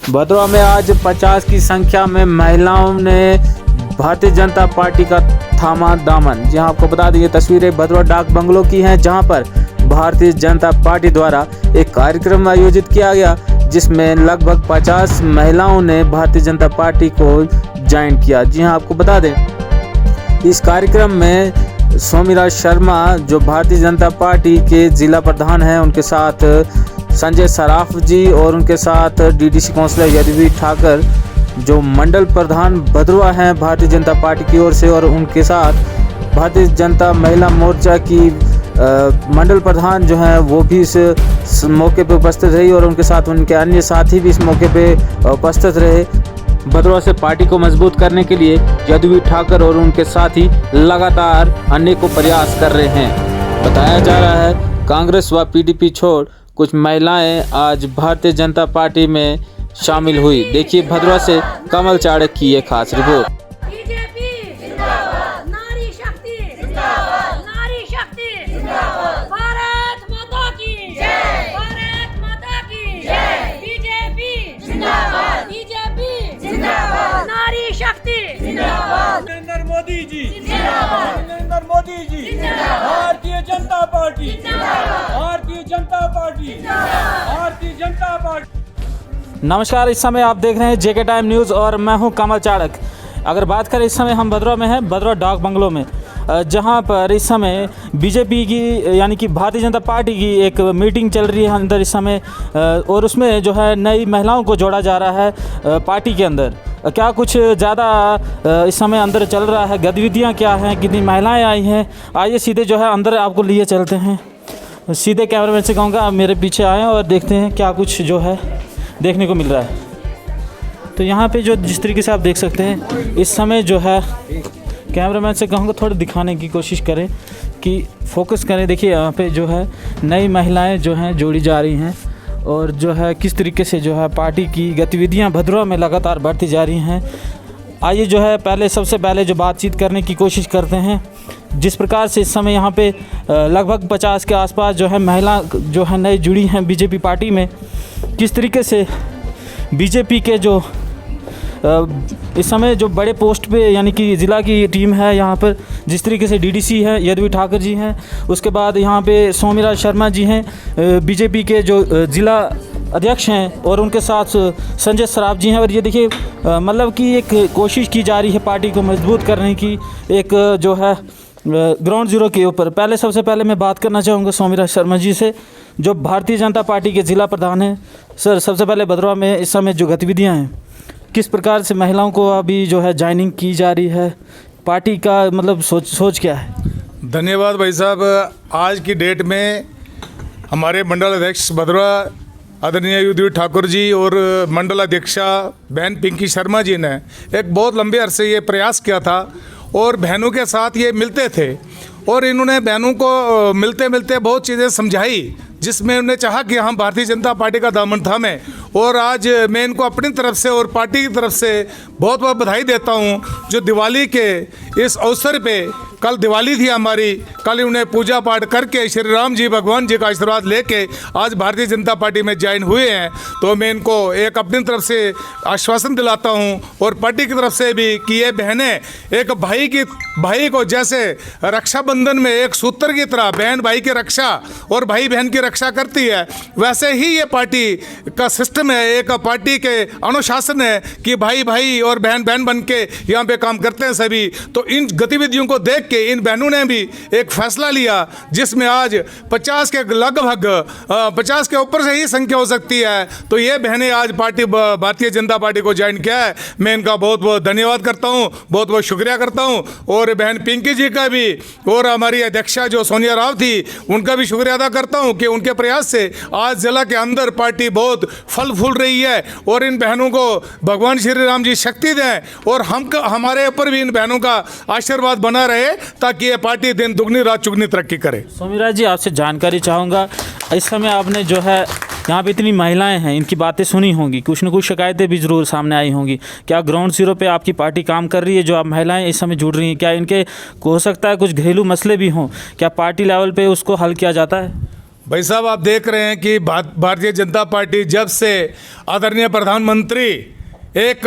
भदरवा में आज 50 की संख्या में महिलाओं ने भारतीय जनता पार्टी का थामा दामन। जी हाँ, आपको बता दें ये तस्वीरें भदरवा डाक बंगलों की हैं, जहां पर भारतीय जनता पार्टी द्वारा एक कार्यक्रम आयोजित किया गया, जिसमें लगभग 50 महिलाओं ने भारतीय जनता पार्टी को ज्वाइन किया। जी हाँ, आपको बता दें इस कार्यक्रम में सोमीराज शर्मा जो भारतीय जनता पार्टी के जिला प्रधान हैं, उनके साथ संजय सराफ जी और उनके साथ डीडीसी काउंसिलर यदुवीर ठाकर जो मंडल प्रधान भदरवा हैं भारतीय जनता पार्टी की ओर से, और उनके साथ भारतीय जनता महिला मोर्चा की मंडल प्रधान जो हैं वो भी इस मौके पे उपस्थित रही और उनके साथ उनके अन्य साथी भी इस मौके पे उपस्थित रहे। भदरवा से पार्टी को मजबूत करने के लिए यदुवीर ठाकर और उनके साथी लगातार अनेकों प्रयास कर रहे हैं। बताया जा रहा है कांग्रेस व पीडीपी छोड़ कुछ महिलाएं आज भारतीय जनता पार्टी में शामिल हुई। देखिए भदरवा से कमल चाड़क की ये खास रिपोर्ट। बीजेपी जिंदाबाद, नारी शक्ति जिंदाबाद, नारी शक्ति जिंदाबाद, भारत माता की जय, भारत माता की जय, बीजेपी जिंदाबाद, बीजेपी जिंदाबाद, नारी शक्ति जिंदाबाद, नरेंद्र मोदी जी जिंदाबाद, नरेंद्र मोदी जी जिंदाबाद, भारतीय जनता पार्टी जिंदाबाद, भारतीय जनता पार्टी भारतीय जनता पार्टी। नमस्कार, इस समय आप देख रहे हैं जेके टाइम न्यूज़ और मैं हूं कमल चाड़क। अगर बात करें इस समय हम भदरवा में हैं, भदरवा डाक बंगलों में, जहां पर इस समय बीजेपी की यानी कि भारतीय जनता पार्टी की एक मीटिंग चल रही है अंदर इस समय, और उसमें जो है नई महिलाओं को जोड़ा जा रहा है पार्टी के अंदर। क्या कुछ ज़्यादा इस समय अंदर चल रहा है, गतिविधियाँ क्या हैं, कितनी महिलाएँ आई हैं, आइए सीधे जो है अंदर आपको लिए चलते हैं। सीधे कैमरामैन से कहूँगा आप मेरे पीछे आएँ और देखते हैं क्या कुछ जो है देखने को मिल रहा है। तो यहाँ पे जो जिस तरीके से आप देख सकते हैं इस समय जो है कैमरामैन से कहूँगा थोड़ा दिखाने की कोशिश करें कि फोकस करें। देखिए यहाँ पे जो है नई महिलाएं जो हैं जोड़ी जा रही हैं और जो है किस तरीके से जो है पार्टी की गतिविधियाँ भदरवा में लगातार बढ़ती जा रही हैं। आइए जो है सबसे पहले जो बातचीत करने की कोशिश करते हैं। जिस प्रकार से इस समय यहाँ पे लगभग 50 के आसपास जो है महिला जो है नई जुड़ी हैं बीजेपी पार्टी में, किस तरीके से बीजेपी के जो इस समय जो बड़े पोस्ट पे यानी कि ज़िला की टीम है यहाँ पर, जिस तरीके से डीडीसी हैं यदुवीर ठाकर जी हैं, उसके बाद यहाँ पे सोमीराज शर्मा जी हैं बीजेपी के जो ज़िला अध्यक्ष हैं, और उनके साथ संजय सराफ जी हैं। और ये देखिए मतलब कि एक कोशिश की जा रही है पार्टी को मजबूत करने की, एक जो है ग्राउंड ज़ीरो के ऊपर। सबसे पहले मैं बात करना चाहूँगा सोमीराज शर्मा जी से जो भारतीय जनता पार्टी के ज़िला प्रधान हैं। सर, सबसे पहले भदरवा में इस समय जो गतिविधियाँ हैं, किस प्रकार से महिलाओं को अभी जो है ज्वाइनिंग की जा रही है, पार्टी का मतलब सोच क्या है? धन्यवाद भाई साहब। आज की डेट में हमारे मंडल अध्यक्ष भदरवा आदरणीय यदुवीर ठाकुर जी और मंडल अध्यक्षा बहन पिंकी शर्मा जी ने एक बहुत लंबे अरसे ये प्रयास किया था और बहनों के साथ ये मिलते थे, और इन्होंने बहनों को मिलते मिलते बहुत चीज़ें समझाई, जिसमें उन्हें चाहा कि हम भारतीय जनता पार्टी का दामन थामें। और आज मैं इनको अपनी तरफ से और पार्टी की तरफ से बहुत बहुत बधाई देता हूं, जो दिवाली के इस अवसर पे, कल दिवाली थी हमारी, कल उन्हें पूजा पाठ करके श्री राम जी भगवान जी का आशीर्वाद लेके आज भारतीय जनता पार्टी में ज्वाइन हुए हैं। तो मैं इनको एक अपनी तरफ से आश्वासन दिलाता हूं और पार्टी की तरफ से भी कि ये बहनें एक भाई को जैसे रक्षाबंधन में एक सूत्र की तरह बहन भाई की रक्षा और भाई बहन की रक्षा करती है, वैसे ही ये पार्टी का सिस्टम है, एक पार्टी के अनुशासन है कि भाई भाई और बहन बहन बन के यहाँ पे काम करते हैं सभी। तो इन गतिविधियों को देख के इन बहनों ने भी एक फैसला लिया, जिसमें आज 50 के लगभग 50 के ऊपर से ही संख्या हो सकती है। तो ये बहनें आज भारतीय जनता पार्टी को ज्वाइन किया है। मैं इनका बहुत बहुत धन्यवाद करता हूँ, बहुत बहुत शुक्रिया करता हूँ। और बहन पिंकी जी का भी और हमारी अध्यक्षा जो सोनिया राव थी उनका भी शुक्रिया अदा करता हूँ कि उनके प्रयास से आज जिला के अंदर पार्टी बहुत फल फूल रही है। और इन बहनों को भगवान श्री राम जी शक्ति दें और हमारे ऊपर भी इन बहनों का आशीर्वाद बना रहे, ताकि ये पार्टी दिन दुगनी रात चुगनी तरक्की करे। सोमीराज जी, आपसे जानकारी चाहूँगा, इस समय आपने जो है यहाँ पे इतनी महिलाएं हैं, इनकी बातें सुनी होंगी, कुछ न कुछ शिकायतें भी ज़रूर सामने आई होंगी। क्या ग्राउंड जीरो पे आपकी पार्टी काम कर रही है? जो आप महिलाएं इस समय जुड़ रही हैं, क्या इनके हो सकता है कुछ घरेलू मसले भी हों, क्या पार्टी लेवल पे उसको हल किया जाता है? भाई साहब, आप देख रहे हैं कि भारतीय जनता पार्टी जब से आदरणीय प्रधानमंत्री एक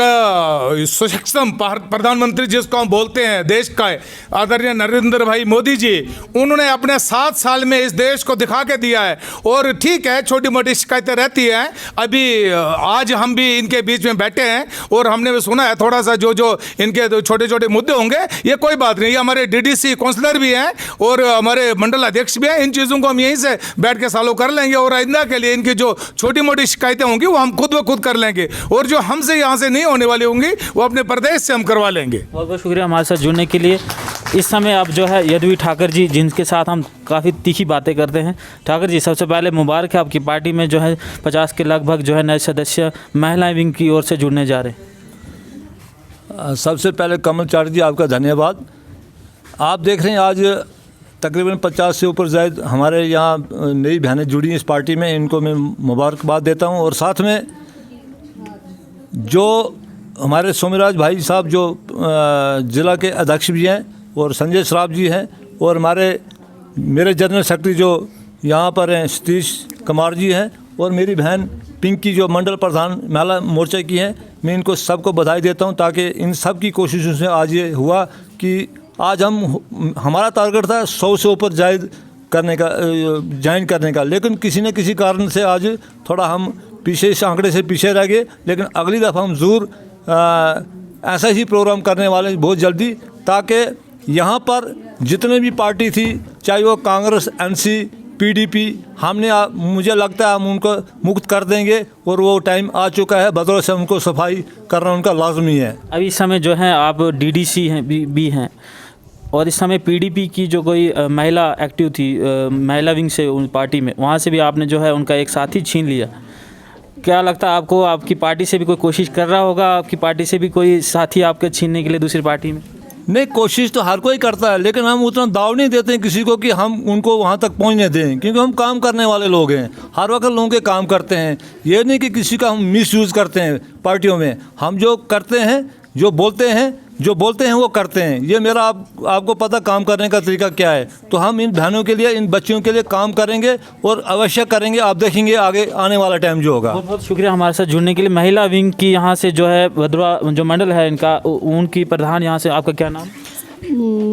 सक्षम प्रधानमंत्री जिसको हम बोलते हैं देश का आदरणीय नरेंद्र भाई मोदी जी, उन्होंने अपने 7 साल में इस देश को दिखा के दिया है। और ठीक है, छोटी मोटी शिकायतें रहती हैं। अभी आज हम भी इनके बीच में बैठे हैं और हमने भी सुना है थोड़ा सा जो इनके छोटे छोटे मुद्दे होंगे, ये कोई बात नहीं। ये हमारे डीडीसी काउंसलर भी हैं और हमारे मंडल अध्यक्ष भी हैं। इन चीज़ों को हम यहीं से बैठ के सॉल्व कर लेंगे और आइंदा के लिए इनकी जो छोटी मोटी शिकायतें होंगी वो हम खुद ब खुद कर लेंगे, और जो हमसे यहाँ से नहीं होने वाली होंगी वो अपने प्रदेश से हम करवा लेंगे। बहुत बहुत शुक्रिया हमारे साथ जुड़ने के लिए। इस समय अब जो है यदुवी ठाकर जी, जिनके साथ हम काफ़ी तीखी बातें करते हैं। ठाकर जी, सबसे पहले मुबारक है, आपकी पार्टी में जो है 50 के लगभग जो है नए सदस्य महिला विंग की ओर से जुड़ने जा रहे हैं। सबसे पहले कमल चाट जी, आपका धन्यवाद। आप देख रहे हैं आज तकरीबन 50 से ऊपर जायद हमारे यहाँ नई बहनें जुड़ी हैं इस पार्टी में, इनको मैं मुबारकबाद देता हूँ। और साथ में जो हमारे सोमेराज भाई साहब जो ज़िला के अध्यक्ष भी हैं, और संजय श्राफ जी हैं, और मेरे जनरल सेक्रेटरी जो यहाँ पर हैं सतीश कुमार जी हैं, और मेरी बहन पिंकी जो मंडल प्रधान महिला मोर्चा की हैं। मैं इनको सबको बधाई देता हूँ, ताकि इन सब की कोशिशों से आज ये हुआ कि आज हमारा टारगेट था 100 से ऊपर ज्वाइन करने का, लेकिन किसी न किसी कारण से आज थोड़ा हम इस आंकड़े से पीछे रह गए। लेकिन अगली दफ़ा हम ज़रूर ऐसा ही प्रोग्राम करने वाले हैं बहुत जल्दी, ताकि यहाँ पर जितने भी पार्टी थी, चाहे वो कांग्रेस, एनसी, पीडीपी, मुझे लगता है हम उनको मुक्त कर देंगे, और वो टाइम आ चुका है। भदरवा से उनको सफाई करना उनका लाजमी है। अभी इस समय जो है आप डीडीसी हैं भी हैं, और इस समय पीडीपी की जो कोई महिला एक्टिव थी महिला विंग से उन पार्टी में, वहाँ से भी आपने जो है उनका एक साथी छीन लिया। क्या लगता है आपको, आपकी पार्टी से भी कोई कोशिश कर रहा होगा, आपकी पार्टी से भी कोई साथी आपके छीनने के लिए दूसरी पार्टी में? नहीं, कोशिश तो हर कोई करता है, लेकिन हम उतना दाव नहीं देते हैं किसी को कि हम उनको वहाँ तक पहुँचने दें, क्योंकि हम काम करने वाले लोग हैं, हर वक्त लोगों के काम करते हैं। ये नहीं कि किसी का हम मिसयूज़ करते हैं पार्टियों में। हम जो करते हैं, जो बोलते हैं वो करते हैं। ये मेरा आपको पता काम करने का तरीका क्या है। तो हम इन बहनों के लिए, इन बच्चियों के लिए काम करेंगे और अवश्य करेंगे। आप देखेंगे आगे आने वाला टाइम जो होगा। बहुत बहुत शुक्रिया हमारे साथ जुड़ने के लिए। महिला विंग की यहाँ से जो है भद्रवा जो मंडल है इनका, उनकी प्रधान यहाँ से, आपका क्या नाम?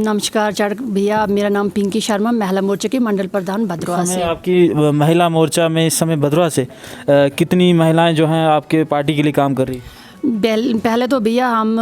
नमस्कार चाड़क भैया, मेरा नाम पिंकी शर्मा, महिला मोर्चा की मंडल प्रधान भद्रवा से। आपकी महिला मोर्चा में इस समय भद्रवा से कितनी महिलाएं जो हैं आपके पार्टी के लिए काम कर रही हैं? पहले तो भैया हम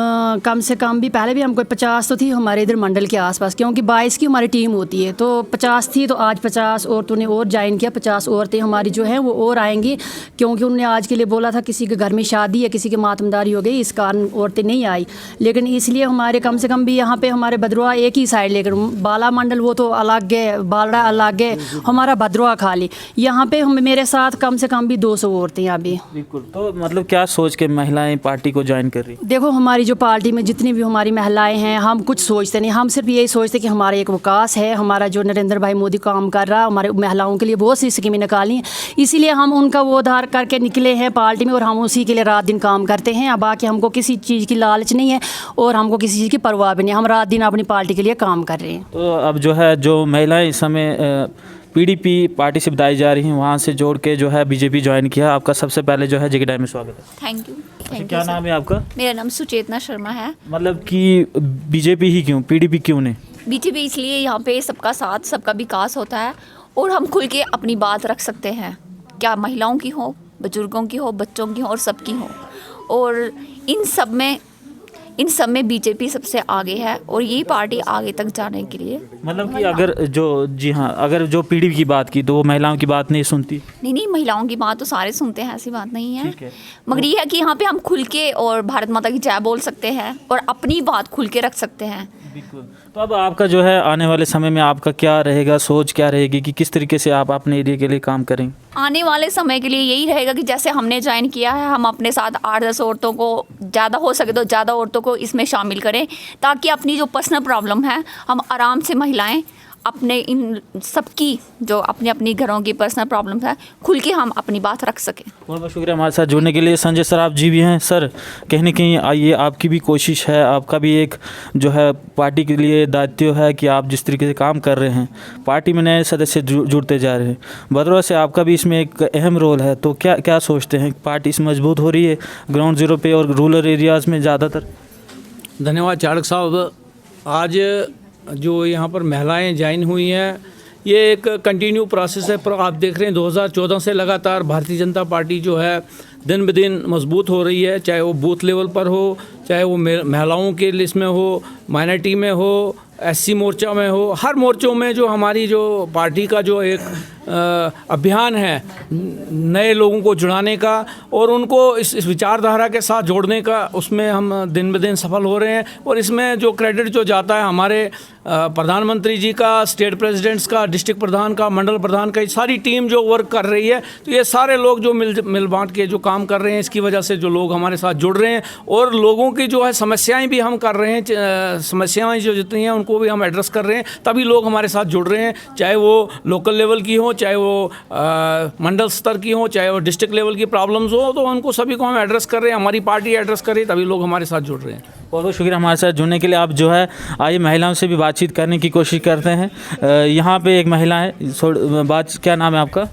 कम से कम भी पहले भी हम कोई 50 तो थी हमारे इधर मंडल के आसपास, क्योंकि 22 की हमारी टीम होती है, तो 50 थी। तो आज 50 औरतों ने और ज्वाइन किया, 50 औरतें हमारी जो हैं वो और आएंगी, क्योंकि उन्होंने आज के लिए बोला था किसी के घर में शादी या किसी की मातमदारी हो गई, इस कारण औरतें नहीं आई। लेकिन इसलिए हमारे कम से कम भी यहाँ पे हमारे भद्रवा एक ही साइड, लेकिन बाला मंडल वो तो अलग है, बालड़ा अलग है, हमारा भद्रवा खाली। यहाँ पे हम मेरे साथ कम से कम भी 200 औरतें अभी। बिल्कुल। तो मतलब क्या सोच के महिलाएं पार्टी को ज्वाइन कर रही? देखो, हमारी जो पार्टी में जितनी भी हमारी महिलाएं हैं, हम कुछ सोचते नहीं, हम सिर्फ यही सोचते कि हमारा एक विकास है। हमारा जो नरेंद्र भाई मोदी काम कर रहा है, हमारे महिलाओं के लिए बहुत सी स्कीमें निकाली हैं, इसीलिए हम उनका वो उधार करके निकले हैं पार्टी में, और हम उसी के लिए रात दिन काम करते हैं। अब बाकी हमको किसी चीज़ की लालच नहीं है और हमको किसी चीज़ की परवाह भी नहीं, हम रात दिन अपनी पार्टी के लिए काम कर रहे हैं। तो अब जो है जो महिलाएं इस समय पीडीपी पार्टी से बताई जा रही हैं, वहाँ से जोड़ के जो है बीजेपी ज्वाइन किया। आपका सबसे पहले जो है जेके टाइम में स्वागत है। Thank you. क्या नाम है आपका? मेरा नाम सुचेतना शर्मा है। मतलब कि बीजेपी ही क्यों, पीडीपी क्यों नहीं? बीजेपी इसलिए यहाँ पे सबका साथ, सबका विकास होता है, और हम खुल के अपनी बात रख सकते हैं, क्या महिलाओं की हो, बुजुर्गों की हो, बच्चों की हो, और सबकी हो। और इन सब में बीजेपी सबसे आगे है, और यही पार्टी आगे तक जाने के लिए। मतलब कि अगर अगर जो पीडीपी की बात की तो वो महिलाओं की बात नहीं सुनती? नहीं, महिलाओं की बात तो सारे सुनते हैं, ऐसी बात नहीं है। मगर ये है कि यहाँ पे हम खुल के और भारत माता की जय बोल सकते हैं और अपनी बात खुल के रख सकते हैं। बिल्कुल। तो अब आपका जो है आने वाले समय में आपका क्या रहेगा, सोच क्या रहेगी कि किस तरीके से आप अपने एरिया के लिए काम करेंगे? आने वाले समय के लिए यही रहेगा कि जैसे हमने ज्वाइन किया है, हम अपने साथ 8-10 औरतों को, ज़्यादा हो सके तो ज़्यादा औरतों को इसमें शामिल करें, ताकि अपनी जो पर्सनल प्रॉब्लम है हम आराम से महिलाएं अपने इन सबकी जो अपनी अपनी घरों की पर्सनल प्रॉब्लम्स है खुल के हम अपनी बात रख सकें। बहुत बहुत शुक्रिया हमारे साथ जुड़ने के लिए। संजय सर आप जी भी हैं सर, कहीं ना कहीं आइए, आपकी भी कोशिश है, आपका भी एक जो है पार्टी के लिए दायित्व है कि आप जिस तरीके से काम कर रहे हैं, पार्टी में नए सदस्य जुड़ते जा रहे हैं, भदरवा से आपका भी इसमें एक अहम रोल है। तो क्या क्या सोचते हैं, पार्टी इस मजबूत हो रही है ग्राउंड ज़ीरो पे और रूरल एरियाज़ में ज़्यादातर? धन्यवाद चाड़क साहब। आज जो यहाँ पर महिलाएं ज्वाइन हुई हैं, ये एक कंटिन्यू प्रोसेस है। पर आप देख रहे हैं 2014 से लगातार भारतीय जनता पार्टी जो है दिन ब दिन मजबूत हो रही है, चाहे वो बूथ लेवल पर हो, चाहे वो महिलाओं के लिस्ट में हो, माइनॉरिटी में हो, एससी मोर्चा में हो, हर मोर्चों में जो हमारी जो पार्टी का जो एक अभियान है नए लोगों को जुड़ाने का और उनको इस विचारधारा के साथ जोड़ने का, उसमें हम दिन ब दिन सफल हो रहे हैं। और इसमें जो क्रेडिट जो जाता है हमारे प्रधानमंत्री जी का, स्टेट प्रेसिडेंट्स का, डिस्ट्रिक्ट प्रधान का, मंडल प्रधान का, ये सारी टीम जो वर्क कर रही है, तो ये सारे लोग जो मिल बांट के जो काम कर रहे हैं, इसकी वजह से जो लोग हमारे साथ जुड़ रहे हैं और लोगों की जो है समस्याएं भी हम कर रहे हैं, समस्याएं जो जितनी हैं उनको भी हम एड्रेस कर रहे हैं, तभी लोग हमारे साथ जुड़ रहे हैं, चाहे वो लोकल लेवल की हो, चाहे वो मंडल स्तर की हो, चाहे वो डिस्ट्रिक्ट लेवल की प्रॉब्लम्स हो, तो उनको सभी को हम एड्रेस कर रहे हैं, हमारी पार्टी एड्रेस कर रही है, तभी लोग हमारे साथ जुड़ रहे हैं। बहुत बहुत शुक्रिया हमारे साथ जुड़ने के लिए। आप जो है आइए महिलाओं से भी बातचीत करने की कोशिश करते हैं। यहाँ पे एक महिला है, क्या नाम है आपका?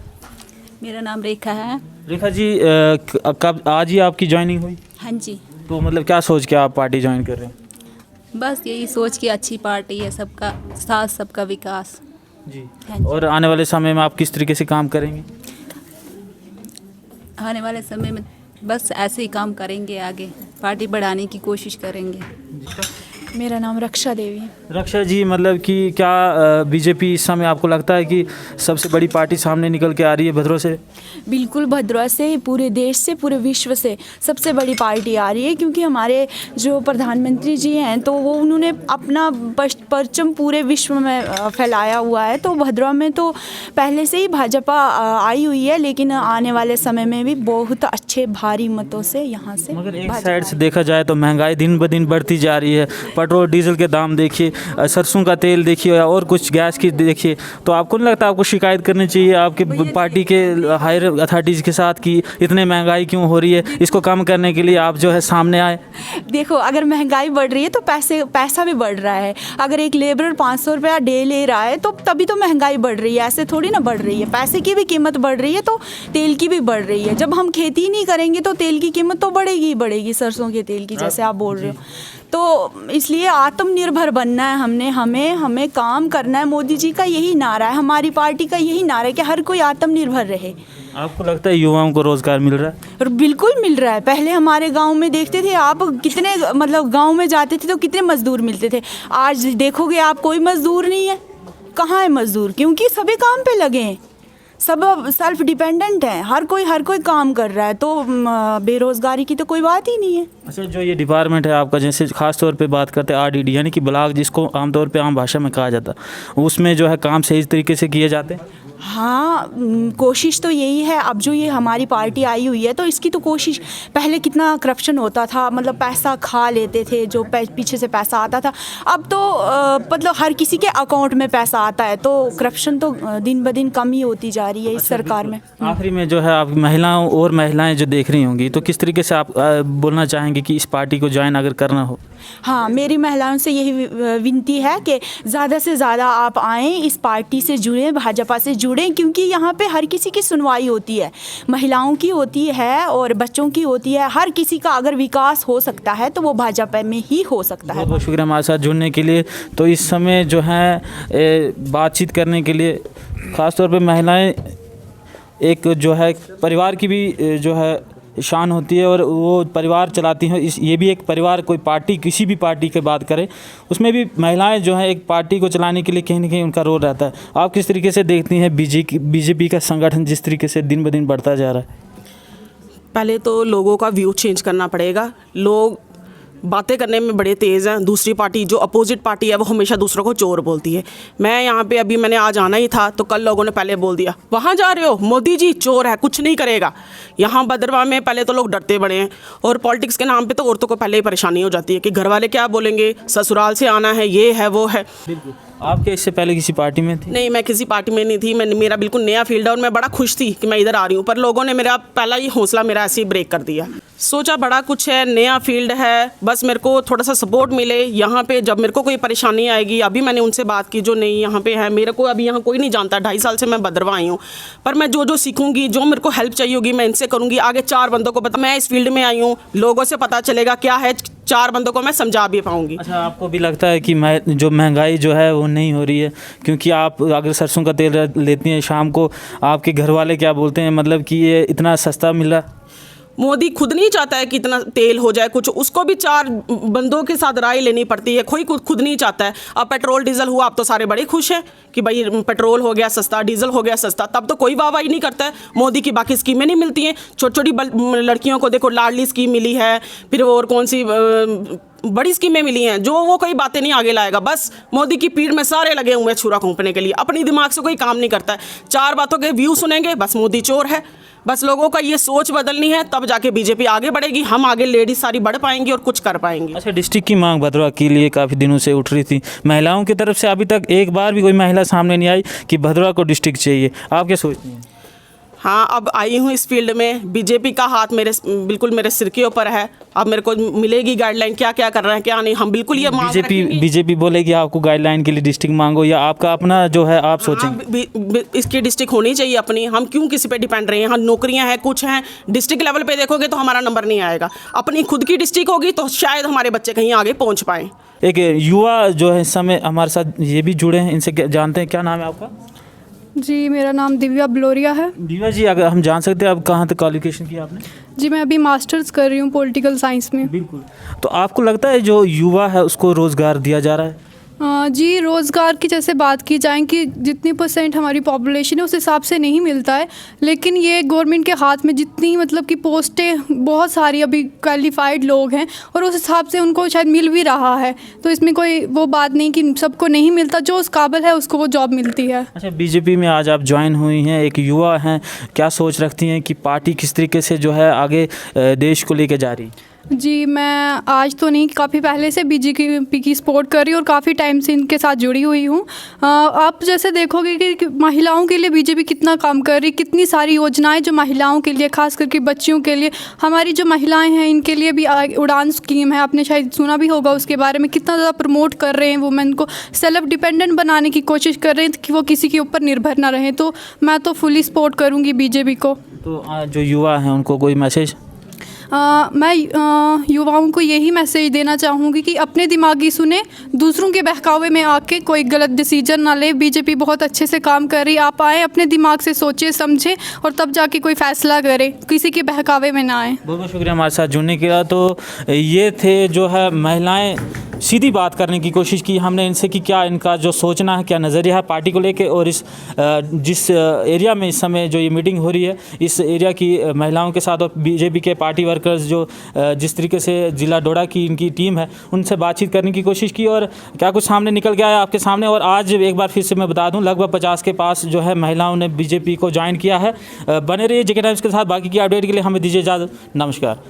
मेरा नाम रेखा है। रेखा जी, कब आज ही आपकी ज्वाइनिंग हुई? हाँ जी। तो मतलब क्या सोच के आप पार्टी ज्वाइन कर रहे हैं? बस यही सोच कि अच्छी पार्टी है, सबका साथ सबका विकास जी। हाँ जी। और आने वाले समय में आप किस तरीके से काम करेंगे? आने वाले समय में बस ऐसे ही काम करेंगे, आगे पार्टी बढ़ाने की कोशिश करेंगे। मेरा नाम रक्षा देवी है। रक्षा जी, मतलब कि क्या बीजेपी इस समय आपको लगता है कि सबसे बड़ी पार्टी सामने निकल के आ रही है भद्रवा से? बिल्कुल, भद्रवा से, पूरे देश से, पूरे विश्व से सबसे बड़ी पार्टी आ रही है, क्योंकि हमारे जो प्रधानमंत्री जी हैं तो वो उन्होंने अपना परचम पूरे विश्व में फैलाया हुआ है। तो भद्रवा में तो पहले से ही भाजपा आई हुई है, लेकिन आने वाले समय में भी बहुत अच्छे भारी मतों से यहाँ से। मगर एक साइड से देखा जाए तो महंगाई दिन ब दिन बढ़ती जा रही है, पेट्रोल डीजल के दाम देखिए, सरसों का तेल देखिए और कुछ गैस की देखिए, तो आपको नहीं लगता आपको शिकायत करनी चाहिए आपके पार्टी के हायर अथॉरिटीज़ के साथ कि इतने महंगाई क्यों हो रही है, इसको कम करने के लिए आप जो है सामने आए? देखो, अगर महंगाई बढ़ रही है तो पैसा भी बढ़ रहा है। अगर एक लेबर 500 रुपया डे ले रहा है तो तभी तो महंगाई बढ़ रही है, ऐसे थोड़ी ना बढ़ रही है। पैसे की भी कीमत बढ़ रही है तो तेल की भी बढ़ रही है। जब हम खेती नहीं करेंगे तो तेल की कीमत तो बढ़ेगी ही बढ़ेगी, सरसों के तेल की, जैसे आप बोल रहे हो। तो इसलिए आत्मनिर्भर बनना है हमें काम करना है। मोदी जी का यही नारा है, हमारी पार्टी का यही नारा है कि हर कोई आत्मनिर्भर रहे। आपको लगता है युवाओं को रोज़गार मिल रहा है? और बिल्कुल मिल रहा है। पहले हमारे गांव में देखते थे आप, कितने मतलब गांव में जाते थे तो कितने मजदूर मिलते थे। आज देखोगे आप कोई मजदूर नहीं है। कहाँ है मजदूर? क्योंकि सभी काम पे लगे हैं, सब सेल्फ डिपेंडेंट हैं, हर कोई काम कर रहा है, तो बेरोज़गारी की तो कोई बात ही नहीं है। अच्छा, जो ये डिपार्टमेंट है आपका, जैसे खास तौर पे बात करते हैं आरडीडी यानी कि ब्लॉक, जिसको आमतौर पे आम भाषा में कहा जाता है, उसमें जो है काम सही तरीके से किए जाते हैं? हाँ, कोशिश तो यही है। अब जो ये हमारी पार्टी आई हुई है तो इसकी तो कोशिश, पहले कितना करप्शन होता था, मतलब पैसा खा लेते थे, जो पीछे से पैसा आता था। अब तो मतलब हर किसी के अकाउंट में पैसा आता है, तो करप्शन तो दिन ब दिन कम ही होती जा रही है इस सरकार में। आखिरी में जो है आप महिलाएं जो देख रही होंगी, तो किस तरीके से आप बोलना चाहेंगे कि इस पार्टी को ज्वाइन अगर करना हो? हाँ, मेरी महिलाओं से यही विनती है कि ज़्यादा से ज़्यादा आप आएँ, इस पार्टी से जुड़ें, भाजपा से जुड़ें, क्योंकि यहाँ पे हर किसी की सुनवाई होती है, महिलाओं की होती है और बच्चों की होती है। हर किसी का अगर विकास हो सकता है तो वो भाजपा में ही हो सकता है। बहुत बहुत शुक्रिया हमारे साथ जुड़ने के लिए। तो इस समय जो है बातचीत करने के लिए ख़ासतौर पे महिलाएं एक जो है परिवार की भी जो है शान होती है और वो परिवार चलाती हैं। ये भी एक परिवार, कोई पार्टी, किसी भी पार्टी की बात करें उसमें भी महिलाएं जो हैं एक पार्टी को चलाने के लिए कहीं ना कहीं उनका रोल रहता है। आप किस तरीके से देखती हैं बीजेपी का संगठन जिस तरीके से दिन ब दिन बढ़ता जा रहा है? पहले तो लोगों का व्यू चेंज करना पड़ेगा। लोग बातें करने में बड़े तेज़ हैं। दूसरी पार्टी, जो अपोजिट पार्टी है, वो हमेशा दूसरों को चोर बोलती है। मैं यहाँ पे अभी मैंने आज आना ही था तो कल लोगों ने पहले बोल दिया, वहाँ जा रहे हो, मोदी जी चोर है, कुछ नहीं करेगा। यहाँ भद्रवा में पहले तो लोग डरते बड़े हैं, और पॉलिटिक्स के नाम पे तो औरतों को पहले ही परेशानी हो जाती है कि घर वाले क्या बोलेंगे, ससुराल से आना है, ये है वो है। आप क्या इससे पहले किसी पार्टी में थी? नहीं, मैं किसी पार्टी में नहीं थी। मेरा बिल्कुल नया फील्ड है और मैं बड़ा खुश थी कि मैं इधर आ रही हूँ, पर लोगों ने मेरा पहला ही हौसला मेरा ऐसे ही ब्रेक कर दिया। सोचा बड़ा कुछ है, नया फील्ड है, बस मेरे को थोड़ा सा सपोर्ट मिले यहाँ पे। जब मेरे को कोई परेशानी आएगी, अभी मैंने उनसे बात की जो नहीं यहाँ पे है, मेरे को अभी यहाँ कोई नहीं जानता, 2.5 साल से मैं भद्रवा आई हूँ, पर मैं जो सीखूंगी, जो मेरे को हेल्प चाहिए होगी मैं इनसे करूँगी। आगे 4 बंदों को मैं इस फील्ड में आई हूँ, लोगों से पता चलेगा क्या है, 4 बंदों को मैं समझा भी पाऊंगी। अच्छा, आपको भी लगता है कि जो महंगाई जो है वो नहीं हो रही है? क्योंकि आप अगर सरसों का तेल लेती हैं शाम को, आपके घर वाले क्या बोलते हैं, मतलब कि ये इतना सस्ता मिला? मोदी खुद नहीं चाहता है कि इतना तेल हो जाए कुछ, उसको भी 4 बंदों के साथ राय लेनी पड़ती है, कोई खुद नहीं चाहता है। अब पेट्रोल डीजल हुआ, अब तो सारे बड़े खुश हैं कि भाई पेट्रोल हो गया सस्ता, डीजल हो गया सस्ता, तब तो कोई वाहवाही नहीं करता है। मोदी की बाकी स्कीमें नहीं मिलती हैं। छोटी छोटी लड़कियों को देखो, लाडली स्कीम मिली है, फिर और कौन सी बड़ी स्कीमें मिली हैं, जो वो कोई बातें नहीं आगे लाएगा। बस मोदी की पीठ में सारे लगे हुए हैं छुरा घोंपने के लिए, अपनी दिमाग से कोई काम नहीं करता है। 4 बातों के व्यू सुनेंगे, बस मोदी चोर है। बस लोगों का ये सोच बदलनी है, तब जाके बीजेपी आगे बढ़ेगी, हम आगे लेडीज सारी बढ़ पाएंगी और कुछ कर पाएंगी। अच्छा, डिस्ट्रिक्ट की मांग भद्रवा के लिए काफ़ी दिनों से उठ रही थी, महिलाओं की तरफ से अभी तक एक बार भी कोई महिला सामने नहीं आई कि भद्रवा को डिस्ट्रिक्ट चाहिए। आप क्या सोचती हैं? हाँ, अब आई हूँ इस फील्ड में, बीजेपी का हाथ बिल्कुल मेरे सिर के ऊपर है। अब मेरे को मिलेगी गाइडलाइन, क्या क्या कर रहे हैं क्या नहीं, हम बिल्कुल ये मांग रखेंगे। बीजेपी बोलेगी आपको गाइडलाइन के लिए डिस्ट्रिक्ट मांगो, या आपका अपना जो है आप सोचेंगे? इसकी डिस्ट्रिक्ट होनी चाहिए अपनी, हम क्यों किसी पे डिपेंड रहे हैं। यहाँ नौकरियां हैं, कुछ हैं, डिस्ट्रिक्ट लेवल पे देखोगे तो हमारा नंबर नहीं आएगा। अपनी खुद की डिस्ट्रिक्ट होगी तो शायद हमारे बच्चे कहीं आगे पहुँच पाएँ। एक युवा जो है इस समय हमारे साथ ये भी जुड़े हैं, इनसे जानते हैं। क्या नाम है आपका? जी, मेरा नाम दिव्या बलोरिया है। दिव्या जी, अगर हम जान सकते हैं अब कहाँ तक क्वालिफिकेशन किया आपने? जी, मैं अभी मास्टर्स कर रही हूँ पॉलिटिकल साइंस में। बिल्कुल। तो आपको लगता है जो युवा है उसको रोज़गार दिया जा रहा है? जी, रोज़गार की जैसे बात की जाए कि जितनी % हमारी पॉपुलेशन है उस हिसाब से नहीं मिलता है, लेकिन ये गवर्नमेंट के हाथ में जितनी मतलब कि पोस्टें बहुत सारी अभी क्वालिफाइड लोग हैं और उस हिसाब से उनको शायद मिल भी रहा है। तो इसमें कोई वो बात नहीं कि सबको नहीं मिलता, जो उस काबिल है उसको वो जॉब मिलती है। अच्छा, बीजेपी में आज आप ज्वाइन हुई हैं, एक युवा हैं, क्या सोच रखती हैं कि पार्टी किस तरीके से जो है आगे देश को लेके जा रही है? जी, मैं आज तो नहीं, काफ़ी पहले से बीजेपी की सपोर्ट कर रही हूँ और काफ़ी टाइम से इनके साथ जुड़ी हुई हूँ। आप जैसे देखोगे कि महिलाओं के लिए बीजेपी कितना काम कर रही, कितनी सारी योजनाएं जो महिलाओं के लिए, खास करके बच्चियों के लिए, हमारी जो महिलाएं हैं इनके लिए भी उड़ान स्कीम है, आपने शायद सुना भी होगा उसके बारे में। कितना ज़्यादा प्रमोट कर रहे हैं, वुमेन को सेल्फ डिपेंडेंट बनाने की कोशिश कर रहे हैं कि वो किसी के ऊपर निर्भर ना रहें। तो मैं तो फुली सपोर्ट करूँगी बीजेपी को। तो जो युवा हैं उनको कोई मैसेज? मैं युवाओं को यही मैसेज देना चाहूँगी कि अपने दिमागी सुने, दूसरों के बहकावे में आके कोई गलत डिसीजन ना ले। बीजेपी बहुत अच्छे से काम कर रही है, आप आए अपने दिमाग से सोचें समझें और तब जाके कोई फ़ैसला करें, किसी के बहकावे में ना आए। बहुत बहुत शुक्रिया हमारे साथ जुड़ने के लिए। तो ये थे जो है महिलाएं, सीधी बात करने की कोशिश की हमने इनसे कि क्या इनका जो सोचना है, क्या नज़रिया है पार्टी को लेके, और इस जिस एरिया में इस समय जो ये मीटिंग हो रही है इस एरिया की महिलाओं के साथ और बीजेपी के पार्टी वर्कर्स जो जिस तरीके से जिला डोडा की इनकी टीम है उनसे बातचीत करने की कोशिश की, और क्या कुछ सामने निकल गया है आपके सामने। और आज एक बार फिर से मैं बता दूं, लगभग 50 के पास जो है महिलाओं ने बीजेपी को ज्वाइन किया है। बने रहिए जेके टाइम्स के साथ। बाकी की अपडेट के लिए हमें दीजिए इजाज़त। नमस्कार।